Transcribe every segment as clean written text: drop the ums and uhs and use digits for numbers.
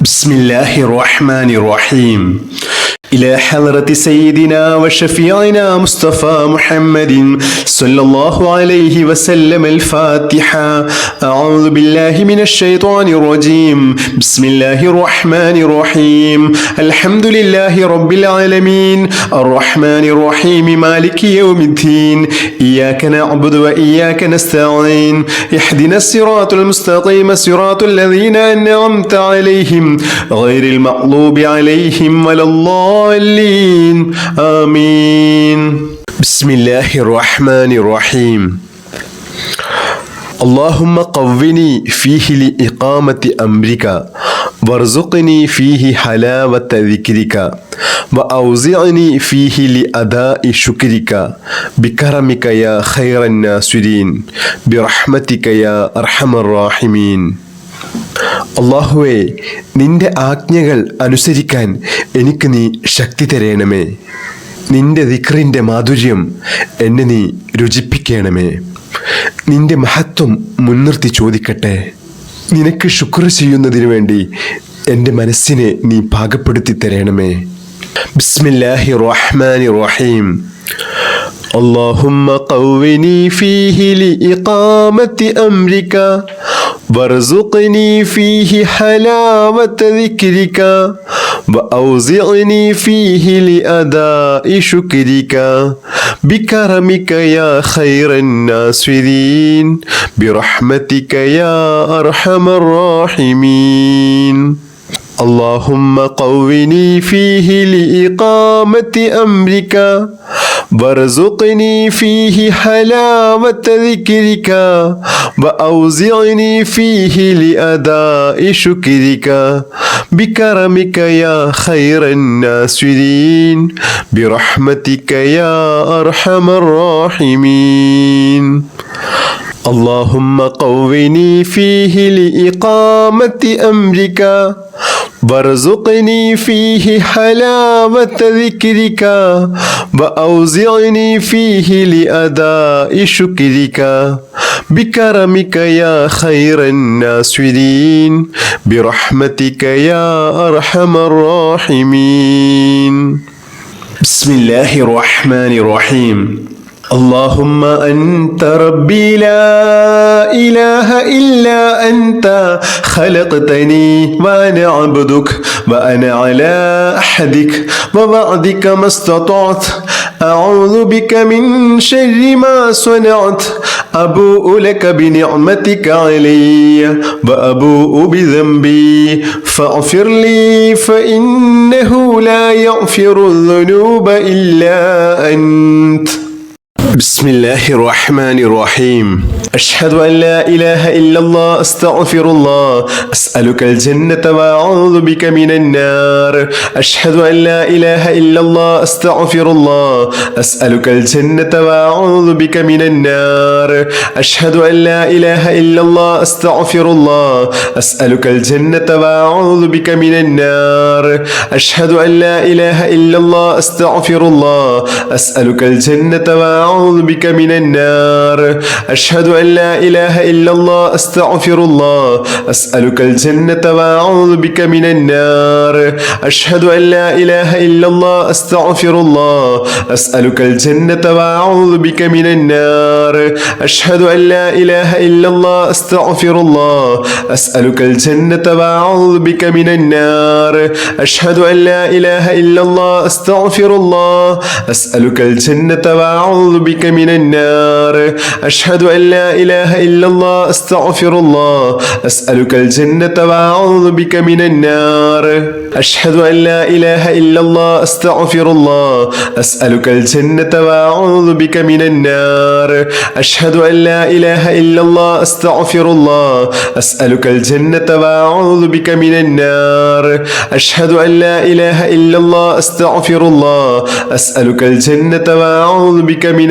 بسم الله الرحمن الرحيم إلى حضرة سيدنا وشفيعنا مصطفى محمد صلى الله عليه وسلم الفاتحة. أعوذ بالله من الشيطان الرجيم. بسم الله الرحمن الرحيم. الحمد لله رب العالمين الرحمن الرحيم مالك يوم الدين. إياك نعبد وإياك نستعين. اهدنا الصراط المستقيم صراط الذين أنعمت عليهم غير المغضوب عليهم ولا الضالين آمين. بسم الله الرحمن الرحيم. اللهم قوّني فيه لإقامة أمرك وارزقني فيه حلاوة ذكرك وأوزعني فيه لأداء شكرك بكرمك يا خير الناصرين برحمتك يا أرحم الراحمين. അല്ലാഹുവേ, നിന്റെ ആജ്ഞകൾ അനുസരിക്കാൻ എനിക്ക് നീ ശക്തി തരേണമേ. നിന്റെ ദിക്റിൻ്റെ മാധുര്യം എന്നെ നീ രുചിപ്പിക്കണമേ. നിന്റെ മഹത്വം മുൻനിർത്തി ചോദിക്കട്ടെ. നിനക്ക് ശുക്ർ ചെയ്യുന്നതിനു വേണ്ടി എൻ്റെ മനസ്സിനെ നീ പാകപ്പെടുത്തി തരണമേ. ബിസ്മില്ലാഹി റഹ്മാനി റഹീം. اللهم قوّني فيه لإقامة أمرك وارزقني فيه حلاوة ذكرك وأوزعني فيه لأداء شكرك بكرمك يا خير الناصرين برحمتك يا أرحم الراحمين. اللهم قوّني فيه لإقامة أمرك وارزقني فيه حلاوة ذكرك وأوزعني فيه لأداء شكرك بكرمك يا خير الناصرين برحمتك يا أرحم الراحمين. اللهم قوّني فيه لإقامة أمرك وارزقني فيه حلاوة ذكرك وأوزعني فيه لأداء شكرك بكرمك يا خير الناصرين برحمتك يا أرحم الراحمين. بسم الله الرحمن الرحيم. اللهم أنت ربي لا إله إلا أنت خلقتني وأنا عبدك وأنا على عهدك ووعدك ما استطعت أعوذ بك من شر ما صنعت أبوء لك بنعمتك علي وأبوء بذنبي فاغفر لي فإنه لا يغفر الذنوب إلا أنت. بسم الله الرحمن الرحيم. أشهد أن لا إله إلا الله أستغفر الله أسألك الجنة وأعوذ بك من النار. أشهد أن لا إله إلا الله أستغفر الله أسألك الجنة وأعوذ بك من النار. أشهد أن لا إله إلا الله أستغفر الله أسألك الجنة وأعوذ بك من النار. أشهد أن لا إله إلا الله أستغفر الله أسألك الجنة وأعوذ بك من النار. أشهد أن لا إله إلا الله أستغفر الله أسألك الجنة وأعوذ بك من النار. أشهد أن لا إله إلا الله أستغفر الله أسألك الجنة وأعوذ بك من النار. أشهد أن لا إله إلا الله أستغفر الله أسألك الجنة وأعوذ بك من النار. أشهد أن لا إله إلا الله أستغفر الله أسألك الجنة وأعوذ بك من النار. أشهد أن لا إله إلا الله أستغفر الله أسألك الجنة وأعوذ بك من النار. أشهد أن لا إله إلا الله أستغفر الله أسألك الجنة وأعوذ بك من النار. أشهد أن لا إله إلا الله أستغفر الله أسألك الجنة وأعوذ بك من النار. أشهد أن لا إله إلا الله أستغفر الله أسألك الجنة وأعوذ بك من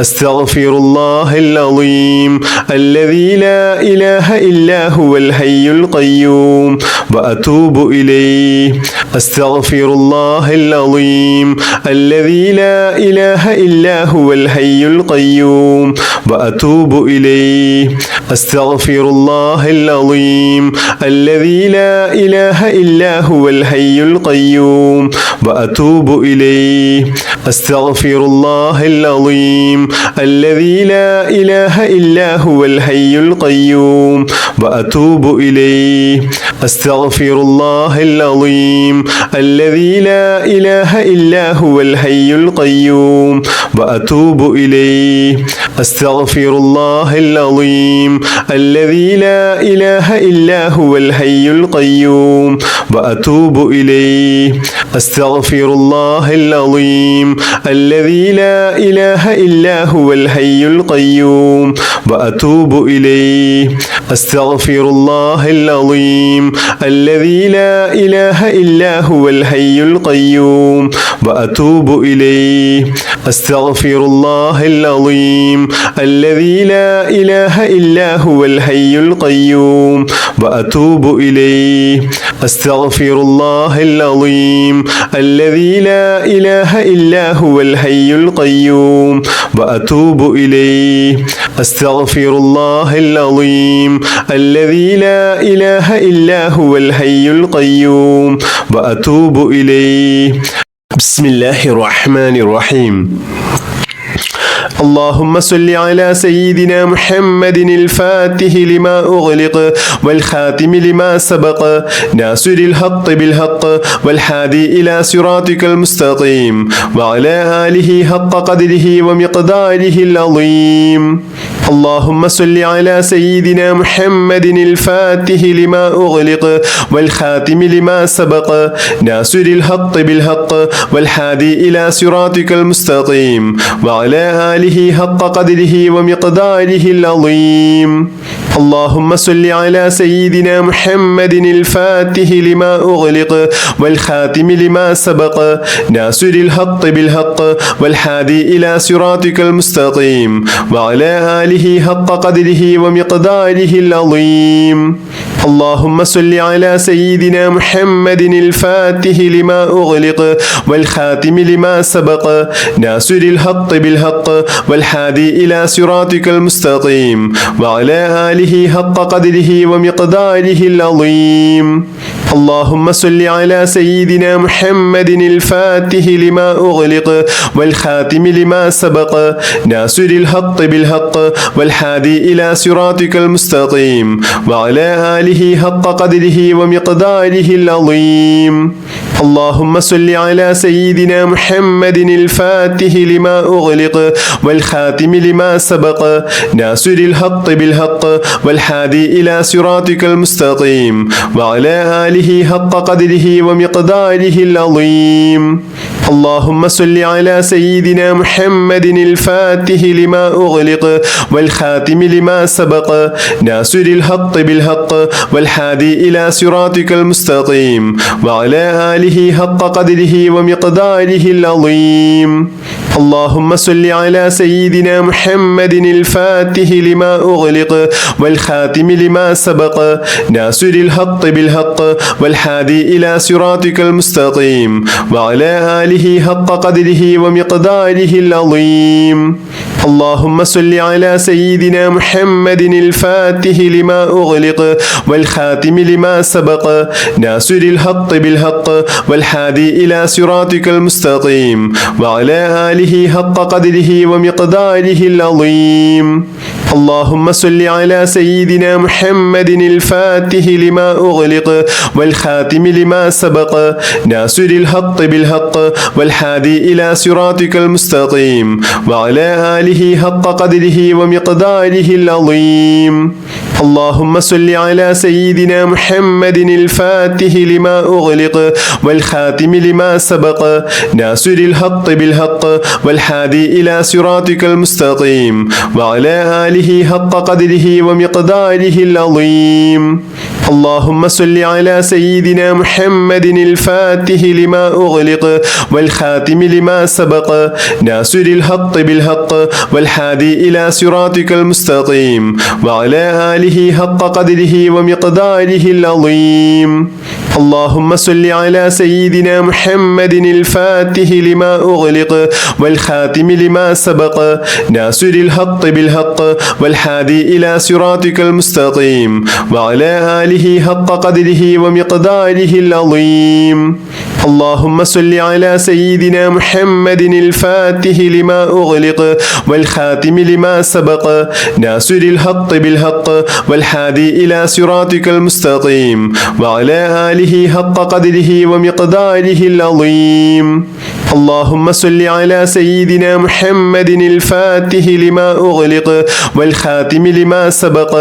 أستغفر الله العظيم الذي لا إله إلا هو الحي القيوم وأتوب إليه. أستغفر الله العظيم الذي لا إله إلا هو الحي القيوم وأتوب إليه. أستغفر الله العظيم الذي لا إله إلا هو الحي القيوم وأتوب إليه. أستغفر الله العظيم الذي لا إله إلا هو الحي القيوم وأتوب إليه. أستغفر الله العظيم الذي لا إله إلا هو الحي القيوم وأتوب إليه. أستغفر الله العظيم الذي لا إله إلا هو الحي القيوم وأتوب إليه. أستغفر الله العظيم الذي لا إله إلا هو الحي القيوم وأتوب إليه. أستغفر الله العظيم الذي لا إله إلا هو الحي القيوم وأتوب إليه. أستغفر الله العظيم الذي لا إله إلا هو الحي القيوم وأتوب إليه. أستغفر الله العظيم الذي لا إله إلا هو الحي القيوم وأتوب إليه. أستغفر الله العظيم الذي لا إله إلا هو الحي القيوم وأتوب إليه. بسم الله الرحمن الرحيم. اللهم صل على سيدنا محمد الفاتح لما أغلق والخاتم لما سبق ناصر الحق بالحق والهادي إلى صراطك المستقيم وعلى آله حق قدره ومقداره العظيم. اللهم صل على سيدنا محمد الفاتح لما أغلق والخاتم لما سبق ناصر الحق بالحق والهادي إلى صراطك المستقيم وعلى آله حق قدره ومقداره العظيم. اللهم صل على سيدنا محمد الفاتح لما أغلق والخاتم لما سبق ناصر الحق بالحق والهادي إلى صراطك المستقيم وعلى آله حق قدره ومقداره العظيم. اللهم صل على سيدنا محمد الفاتح لما أغلق والخاتم لما سبق ناصر الحق بالحق والهادي إلى صراطك المستقيم وعلى آله حق قدره ومقداره العظيم. اللهم صل على سيدنا محمد الفاتح لما أغلق والخاتم لما سبق ناصر الحق بالحق والهادي إلى صراطك المستقيم وعلى آله حق قدره ومقداره العظيم. اللهم صل على سيدنا محمد الفاتح لما أغلق والخاتم لما سبق ناصر الحق بالحق والهادي إلى صراطك المستقيم وعلى آله حق قدره ومقداره العظيم. اللهم صل على سيدنا محمد الفاتح لما أغلق والخاتم لما سبق ناصر الحق بالحق والهادي إلى صراطك المستقيم وعلى آله حق قدره ومقداره العظيم. اللهم صل على سيدنا محمد الفاتح لما أغلق والخاتم لما سبق ناصر الحق بالحق والهادي إلى صراطك المستقيم وعلى آله حق قدره ومقداره العظيم. اللهم صل على سيدنا محمد الفاتح لما أغلق والخاتم لما سبق ناصر الحق بالحق والهادي إلى صراطك المستقيم وعلى آله حق قدره ومقداره العظيم. اللهم صل على سيدنا محمد الفاتح لما أغلق والخاتم لما سبق ناصر الحق بالحق والهادي إلى صراطك المستقيم وعلى آله حق قدره ومقداره العظيم. اللهم صل على سيدنا محمد الفاتح لما أغلق والخاتم لما سبق ناصر الحق بالحق والهادي إلى صراطك المستقيم وعلى آله حق قدره ومقداره العظيم. اللهم صل على سيدنا محمد الفاتح لما أغلق والخاتم لما سبق ناصر الحق بالحق والهادي إلى صراطك المستقيم وعلى آله حق قدره ومقداره العظيم. اللهم صل على سيدنا محمد الفاتح لما أغلق والخاتم لما سبق ناصر الحق بالحق والهادي إلى صراطك المستقيم وعلى آله حق قدره ومقداره العظيم. اللهم صل على سيدنا محمد الفاتح لما أغلق والخاتم لما سبق ناصر الحق بالحق والهادي إلى صراطك المستقيم وعلى آله حق قدره ومقداره العظيم. اللهم صل على سيدنا محمد الفاتح لما أغلق والخاتم لما سبق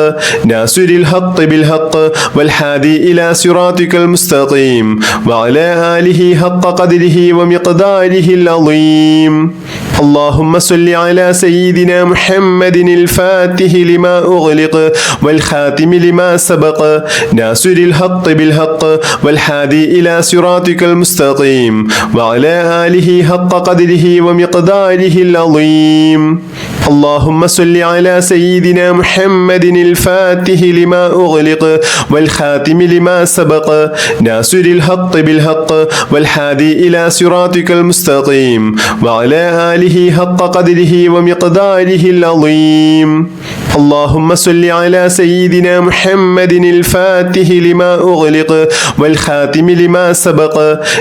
ناصر الحق بالحق والهادي إلى صراطك المستقيم وعلى آله حق قدره ومقداره العظيم. اللهم صل على سيدنا محمد الفاتح لما أغلق والخاتم لما سبق ناصر الحق بالحق والهادي إلى صراطك المستقيم وعلى آله حق قدره ومقداره العظيم. اللهم صل على سيدنا محمد الفاتح لما أغلق والخاتم لما سبق ناصر الحق بالحق والهادي إلى صراطك المستقيم وعلى آله حق قدره ومقداره العظيم. اللهم صل على سيدنا محمد الفاتح لما أغلق والخاتم لما سبق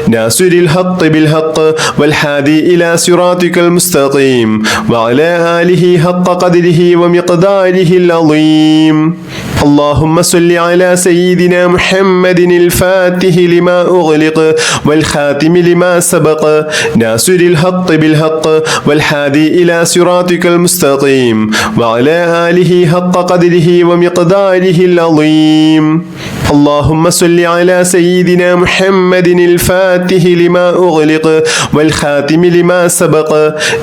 ناصر الحق بالحق والهادي إلى صراطك المستقيم وعلى آله حق قدره ومقداره العظيم. اللهم صل على سيدنا محمد الفاتح لما أغلق والخاتم لما سبق ناصر الحق بالحق والهادي إلى صراطك المستقيم وعلى آله حق قدره ومقداره العظيم. اللهم صل على سيدنا محمد الفاتح لما أغلق والخاتم لما سبق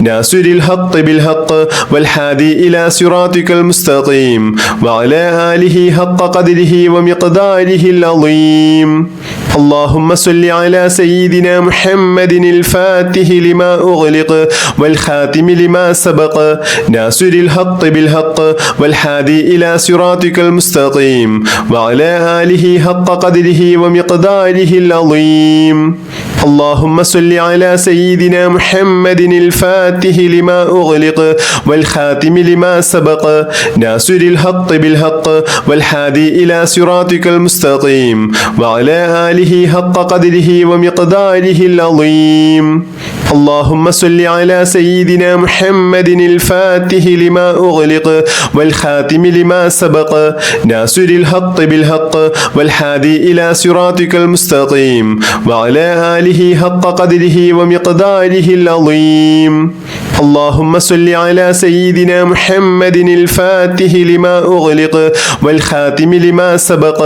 ناصر الحق بالحق والهادي إلى صراطك المستقيم وعلى آله حق قدره ومقداره العظيم. اللهم صل على سيدنا محمد الفاتح لما أغلق والخاتم لما سبق ناصر الحق بالحق والهادي إلى صراطك المستقيم وعلى آله حق قدره ومقداره العظيم. اللهم صل على سيدنا محمد الفاتح لما أغلق والخاتم لما سبق ناصر الحق بالحق والهادي إلى صراطك المستقيم وعلى آله حق قدره ومقداره العظيم. اللهم صل على سيدنا محمد الفاتح لما أغلق والخاتم لما سبق ناصر الحق بالحق والهادي إلى صراطك المستقيم وعلى آله حق قدره ومقداره العظيم. اللهم صل على سيدنا محمد الفاتح لما أغلق والخاتم لما سبق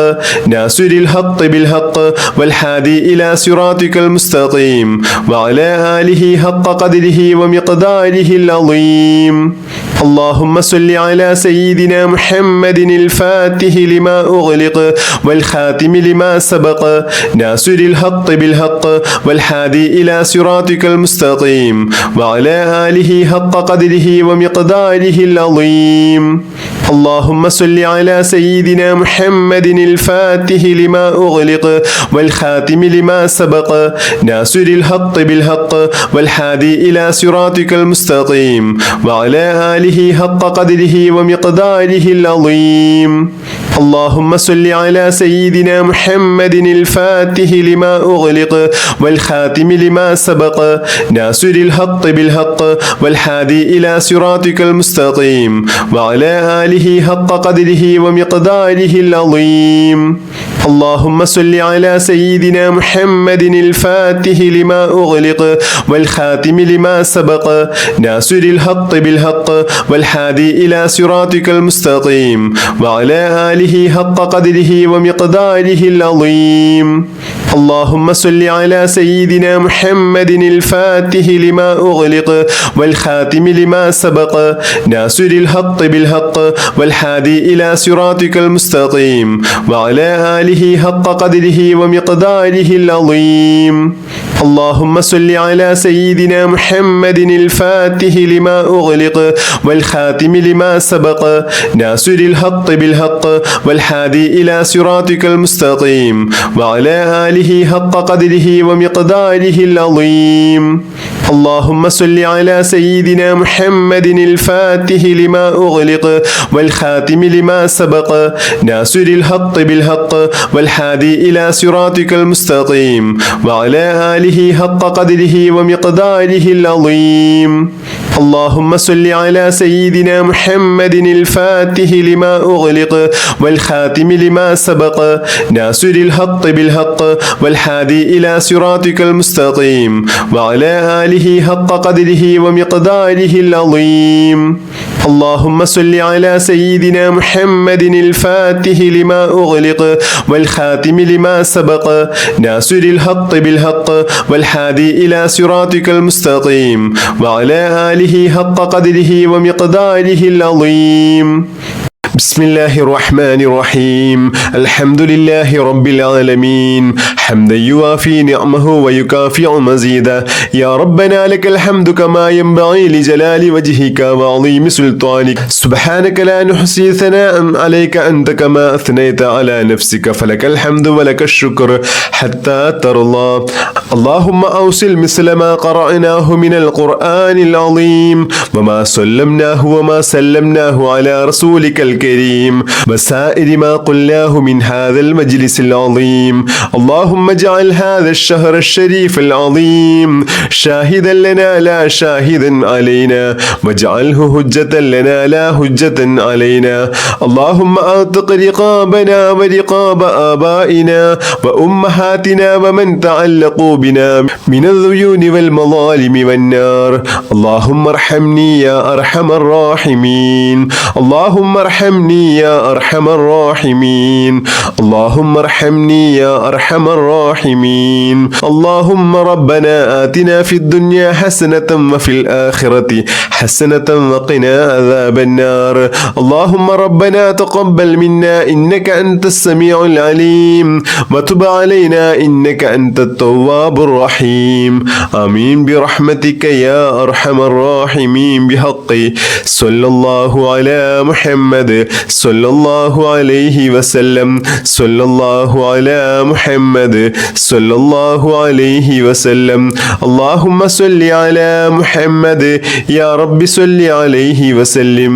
ناصر الحق بالحق والهادي إلى صراطك المستقيم وعلى آله حق قدره ومقداره العظيم. اللهم صل على سيدنا محمد الفاتح لما أغلق والخاتم لما سبق ناصر الحق بالحق والهادي إلى صراطك المستقيم وعلى آله حق قدره ومقداره العظيم. اللهم صل على سيدنا محمد الفاتح لما أغلق والخاتم لما سبق ناصر الحق بالحق والهادي إلى صراطك المستقيم وعلى آله حق قدره ومقداره العظيم. اللهم صل على سيدنا محمد الفاتح لما أغلق والخاتم لما سبق ناصر الحق بالحق والهادي إلى صراطك المستقيم وعلى آله حق قدره ومقداره العظيم. اللهم صل على سيدنا محمد الفاتح لما أغلق والخاتم لما سبق ناصر الحق بالحق والهادي إلى صراطك المستقيم وعلى آله حق قدره ومقداره العظيم. اللهم صل على سيدنا محمد الفاتح لما أغلق والخاتم لما سبق ناصر الحق بالحق والهادي إلى صراطك المستقيم وعلى آله حق قدره ومقداره العظيم. اللهم صل على سيدنا محمد الفاتح لما أغلق والخاتم لما سبق ناصر الحق بالحق والهادي إلى صراطك المستقيم وعلى آله حق قدره ومقداره العظيم. اللهم صل على سيدنا محمد الفاتح لما أغلق والخاتم لما سبق ناصر الحق بالحق والهادي إلى صراطك المستقيم وعلى آله حق قدره ومقداره العظيم. اللهم صل على سيدنا محمد الفاتح لما أغلق والخاتم لما سبق ناصر الحق بالحق والهادي إلى صراطك المستقيم وعلى آله حق قدره ومقداره العظيم. اللهم صل على سيدنا محمد الفاتح لما أغلق والخاتم لما سبق ناصر الحق بالحق والهادي إلى صراطك المستقيم وعلى آله حق قدره ومقداره العظيم. بسم الله الرحمن الرحيم. الحمد لله رب العالمين حمدا يوافي نعمه ويكافئ مزيدا. يا ربنا لك الحمد كما ينبغي لجلال وجهك وعظيم سلطانك. سبحانك لا نحصي ثناء عليك أنت كما أثنيت على نفسك فلك الحمد ولك الشكر حتى ترضى. اللهم أوصل مثل ما قرأناه من القرآن العظيم وما سلمناه على رسولك الكريم وسائر ما قلناه من هذا المجلس العظيم. اللهم اجعل هذا الشهر الشريف العظيم شاهدا لنا لا شاهدا علينا واجعله حجة لنا لا حجة علينا. اللهم أعتق رقابنا ورقاب آبائنا وأمهاتنا ومن تعلقوا بنا من الذيون والمظالم والنار. اللهم ارحمني يا أرحم الراحمين. اللهم ارحمني يا أرحم الراحمين. اللهم ارحمني يا أرحم الراحمين. اللهم ربنا آتنا في الدنيا حسنة وفي الآخرة حسنة وقنا عذاب النار. اللهم ربنا تقبل منا إنك أنت السميع العليم وتب علينا إنك أنت التواب الرحيم. آمين برحمتك يا أرحم الراحمين بحق صلى الله على محمد صلى الله عليه وسلم. صلى الله على محمد صلى الله عليه وسلم. اللهم صل على محمد يا رب صل عليه وسلم.